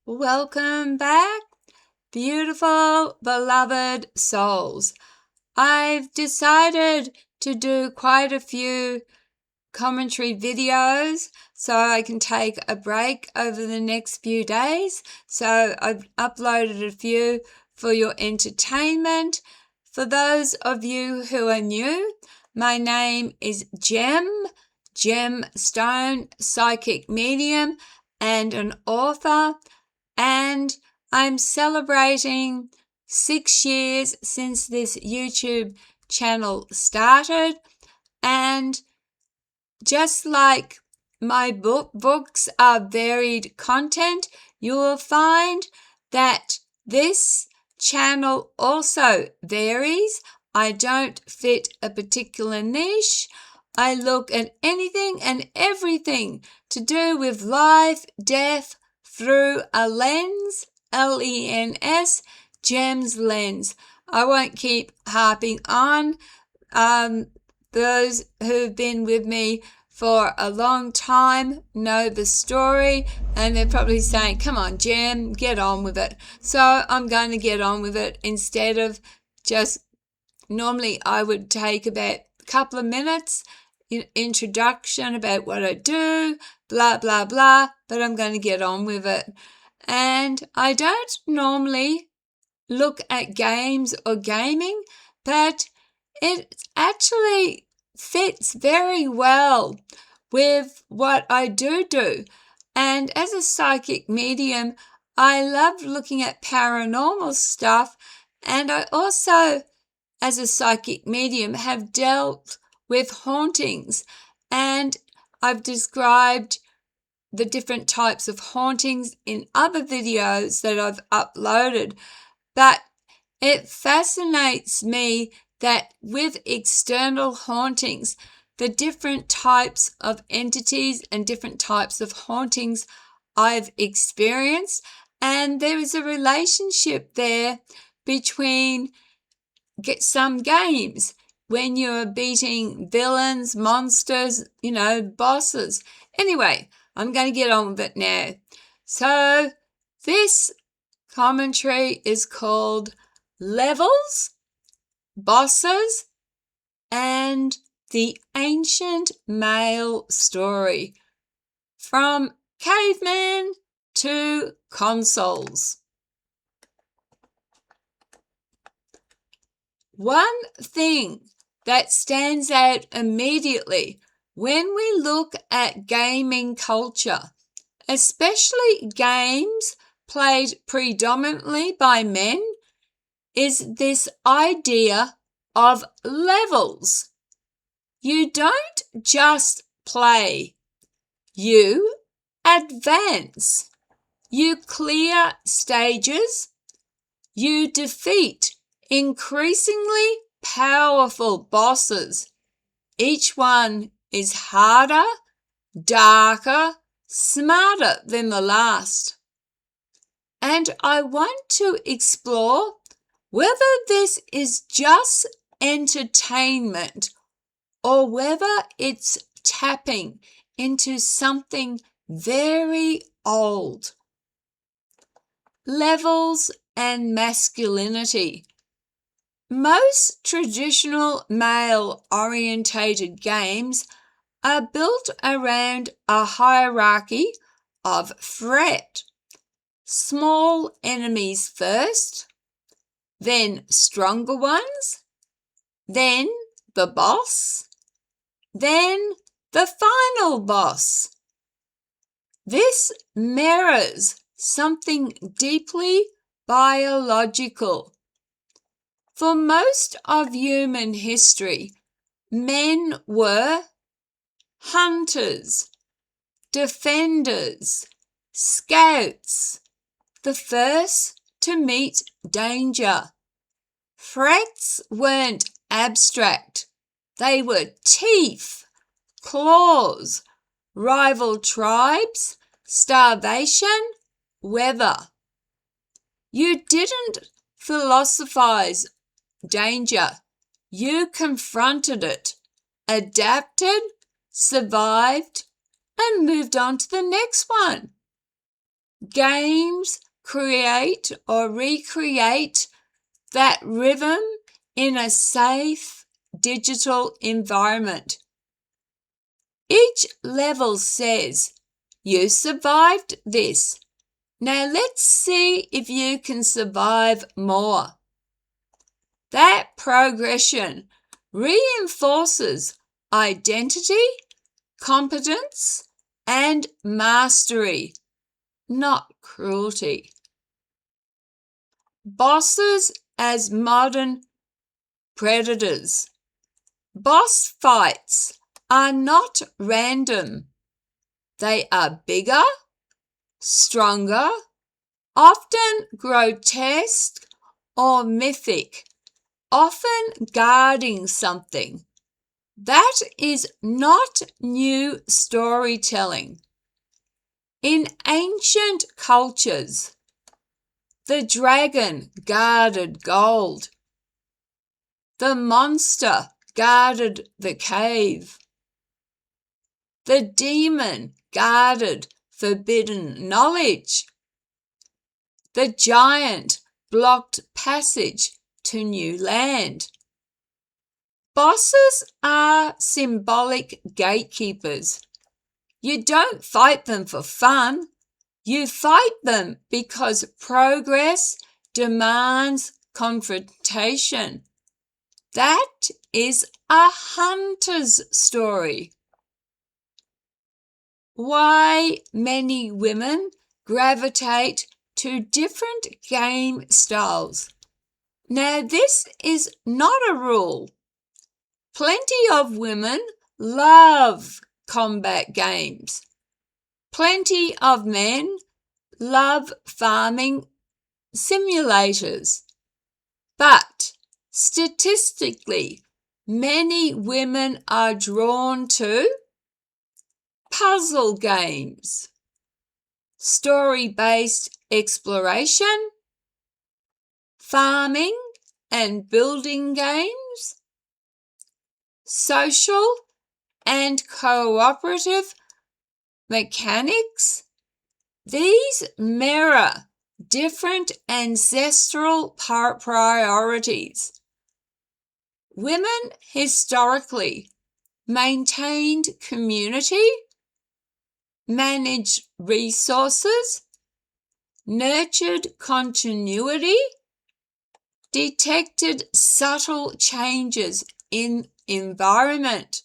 Welcome back, beautiful, beloved souls. I've decided to do quite a few commentary videos so I can take a break over the next few days. So I've uploaded a few for your entertainment. For those of you who are new, my name is Gem Stone, psychic medium and an author, and I'm celebrating 6 years since this YouTube channel started. And just like my books are varied content, you will find that this channel also varies. I don't fit a particular niche. I look at anything and everything to do with life, death, through a lens, L-E-N-S, Gem's lens. I won't keep harping on. Those who've been with me for a long time know the story, and they're probably saying, come on, Gem, get on with it. So I'm going to get on with it instead of just, normally I would take about a couple of minutes introduction about what I do, blah, blah, blah, but I'm going to get on with it. And I don't normally look at games or gaming, but it actually fits very well with what I do. And as a psychic medium, I love looking at paranormal stuff, and I also, as a psychic medium, have dealt with hauntings, and I've described the different types of hauntings in other videos that I've uploaded. But it fascinates me that with external hauntings, the different types of entities and different types of hauntings I've experienced, and there is a relationship there between some games when you're beating villains, monsters, bosses. Anyway, I'm going to get on with it now. So this commentary is called Levels, Bosses, and the Ancient Male Story, from Cavemen to Consoles. One thing that stands out immediately when we look at gaming culture, especially games played predominantly by men, is this idea of levels. You don't just play, you advance. You clear stages, you defeat increasingly powerful bosses. Each one is harder, darker, smarter than the last. And I want to explore whether this is just entertainment or whether it's tapping into something very old. Levels and masculinity. Most traditional male-orientated games are built around a hierarchy of threat. Small enemies first, then stronger ones, then the boss, then the final boss. This mirrors something deeply biological. For most of human history, men were hunters, defenders, scouts, the first to meet danger. Threats weren't abstract. They were teeth, claws, rival tribes, starvation, weather. You didn't philosophize danger. You confronted it, adapted, survived, and moved on to the next one. Games create or recreate that rhythm in a safe digital environment. Each level says, "You survived this. Now let's see if you can survive more." That progression reinforces identity, competence, and mastery, not cruelty. Bosses as modern predators. Boss fights are not random. They are bigger, stronger, often grotesque or mythic, often guarding something. That is not new storytelling. In ancient cultures, the dragon guarded gold. The monster guarded the cave. The demon guarded forbidden knowledge. The giant blocked passage to new land. Bosses are symbolic gatekeepers. You don't fight them for fun. You fight them because progress demands confrontation. That is a hunter's story. Why many women gravitate to different game styles. Now, this is not a rule. Plenty of women love combat games. Plenty of men love farming simulators. But statistically, many women are drawn to puzzle games, story-based exploration, farming and building games, social and cooperative mechanics. These mirror different ancestral priorities. Women historically maintained community, managed resources, nurtured continuity, detected subtle changes in environment.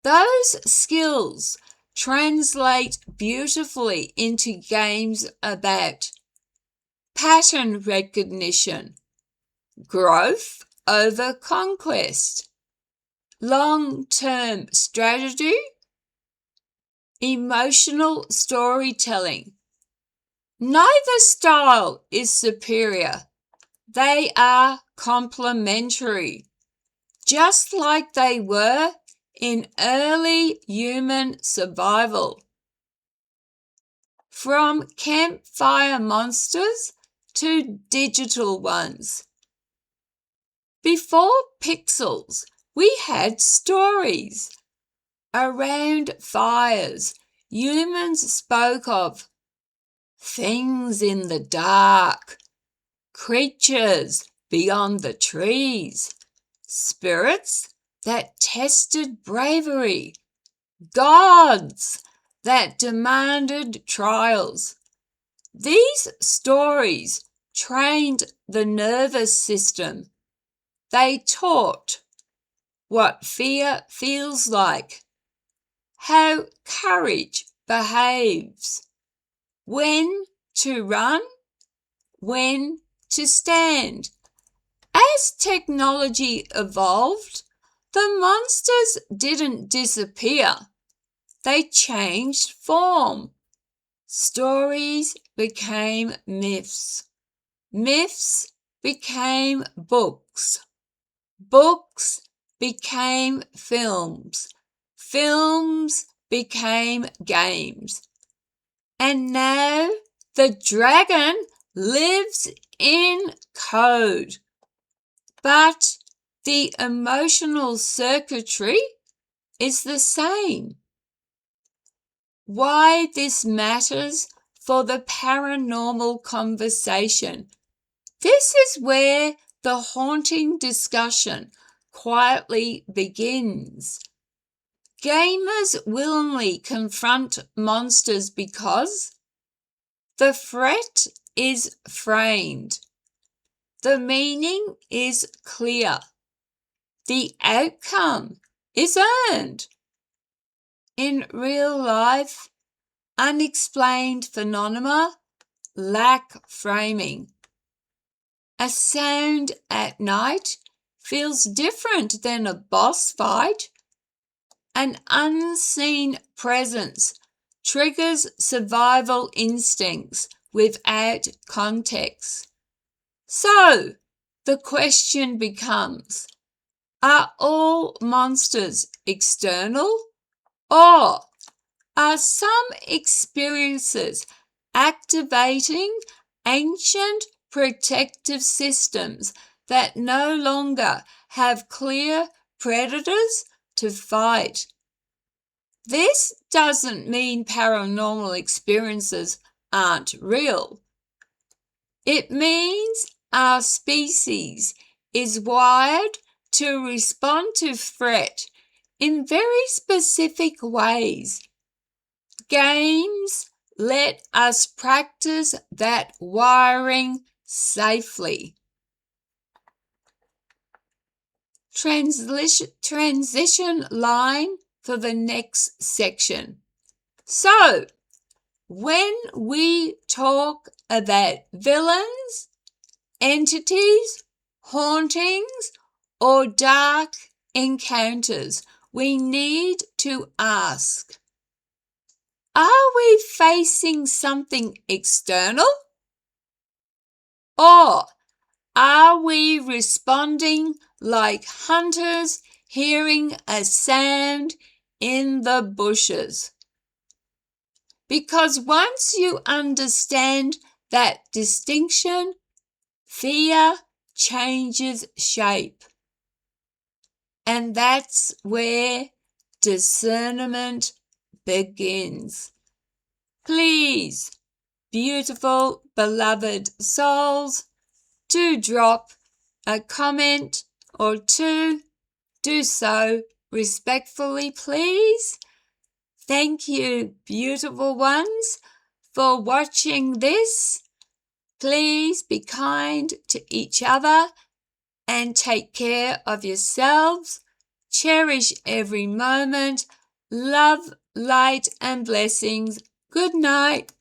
Those skills translate beautifully into games about pattern recognition, growth over conquest, long-term strategy, emotional storytelling. Neither style is superior. They are complementary, just like they were in early human survival. From campfire monsters to digital ones. Before pixels, we had stories. Around fires, humans spoke of things in the dark, creatures beyond the trees, spirits that tested bravery, gods that demanded trials. These stories trained the nervous system. They taught what fear feels like, how courage behaves, when to run, when to stand. As technology evolved, the monsters didn't disappear. They changed form. Stories became myths. Myths became books. Books became films. Films became games. And now the dragon lives in code. But the emotional circuitry is the same. Why this matters for the paranormal conversation. This is where the haunting discussion quietly begins. Gamers willingly confront monsters because the threat is framed. The meaning is clear. The outcome is earned. In real life, unexplained phenomena lack framing. A sound at night feels different than a boss fight. An unseen presence triggers survival instincts without context. So, the question becomes, are all monsters external, or are some experiences activating ancient protective systems that no longer have clear predators to fight? This doesn't mean paranormal experiences aren't real. It means our species is wired to respond to threat in very specific ways. Games let us practice that wiring safely. Transition line for the next section. So, when we talk about villains, entities, hauntings, or dark encounters, we need to ask, are we facing something external? Or are we responding like hunters hearing a sound in the bushes? Because once you understand that distinction, fear changes shape. And that's where discernment begins. Please, beautiful, beloved souls, do drop a comment or two. Do so respectfully, please. Thank you, beautiful ones, for watching this. Please be kind to each other and take care of yourselves. Cherish every moment. Love, light, and blessings. Good night.